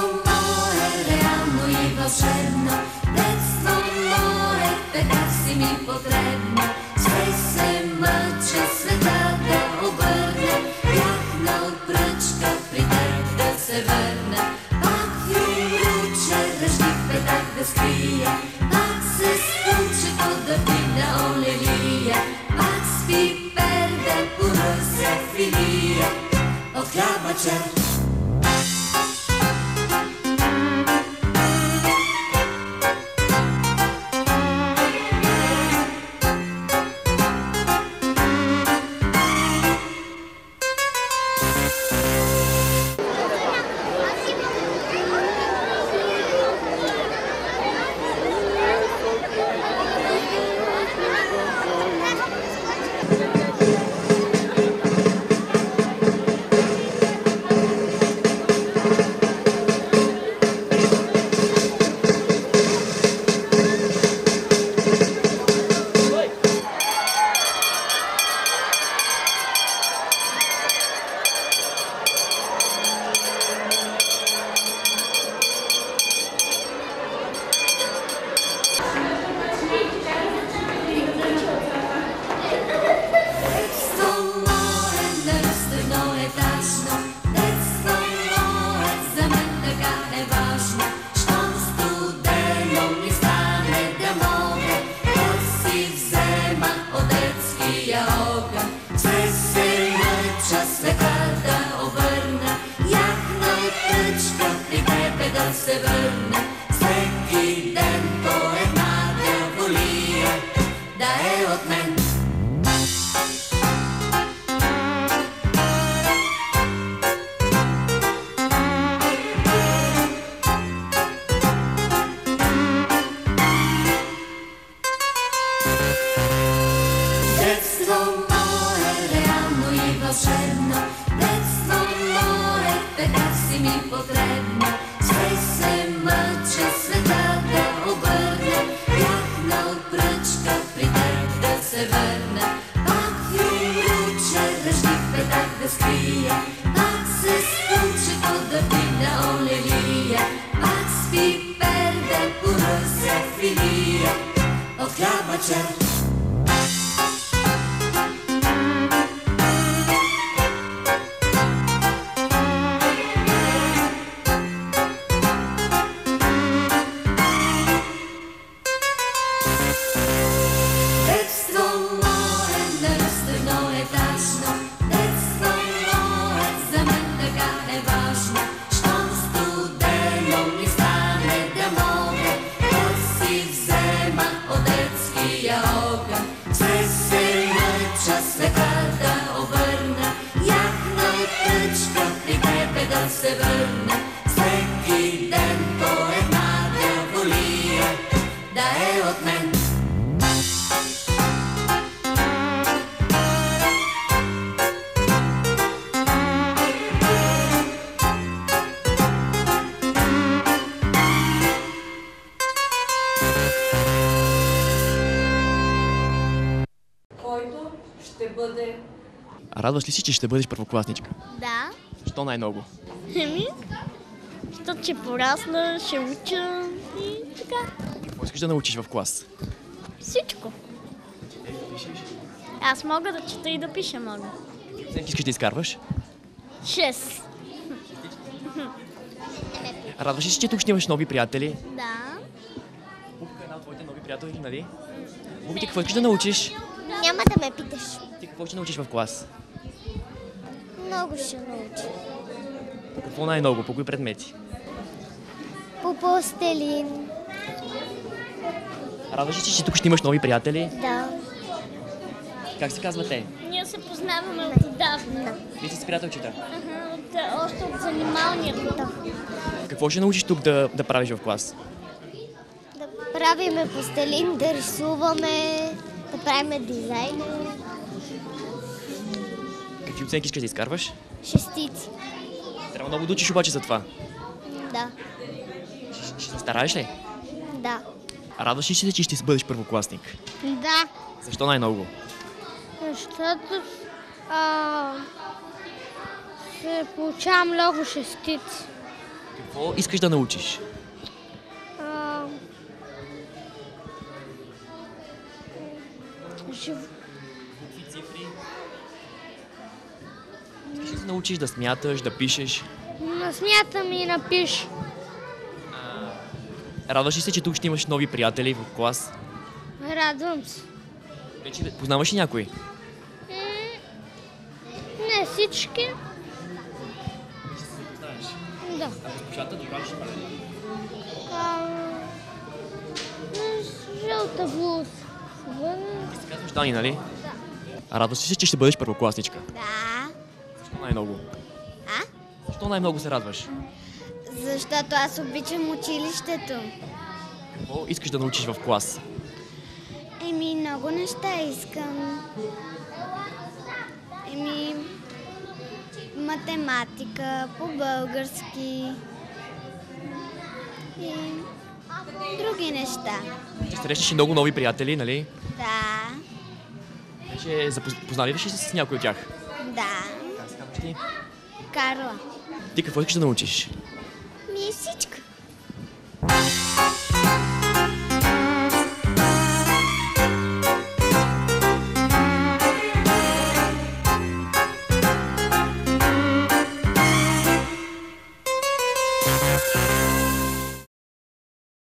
мое реално и вълшебно, детство мое, така си ми потребно. Все се мъча света да обърне, бях на отпръчка при теб да се върна. Пак филмруче дъжди в петак да скрия, пак се слънчето да вдигна олелия, пак с пипер да поръся филия от хлябача. Радваш ли си, че ще бъдеш първокласничка? Да. Защо най-много? Защото ще порасна, ще уча и така. Какво искаш да научиш в клас? Всичко. Аз мога да чета и да пиша мога. Оценки искаш да изкарваш? 6. Радваш ли си, че тук ще имаш нови приятели? Да. Бубка е една от твоите нови приятели, нали? Буби, ти какво искаш да научиш? Няма да ме питаш. Ти какво ще научиш в клас? Много ще науча. По какво най-много? По кои предмети? По пластелин. Радваш ли си, че тук ще имаш нови приятели? Да. Как се казват те? Ние се познаваме отдавна. Вие си приятелчета? Още от занималнията. Какво ще научиш тук да правиш в клас? Да правиме пластелин, да рисуваме, да правиме дизайни. Какви оценки искаш да изкарваш? 6. Трябва много да учиш обаче за това. Да. Ще се стараеш ли? Да. Радваш ли се, че ще бъдеш първокласник? Да. Защо най-много? Защото се получавам много шестици. Какво искаш да научиш? А, жив... Цифри. Искаш да се научиш да смяташ, да пишеш. Смятам и напиш. Радваш ли се, че тук ще имаш нови приятели в клас? Радвам се. Вече познаваш ли някой? Не всички. Да. Госпожата добра ли ще бъде? А, жълта блуза. Ти се казваш Дани, нали? Да. Радваш ли се, че ще бъдеш първокласничка? Да. Защо най-много? А? Защо най-много се радваш? Защото аз обичам училището. Какво искаш да научиш в клас? Много неща искам. Математика, по-български и други неща. Ще срещнеш и много нови приятели, нали? Да, Вече познали ли си с някой от тях? да. Как се казваш ти? Карла. Ти какво искаш да научиш? Всичко.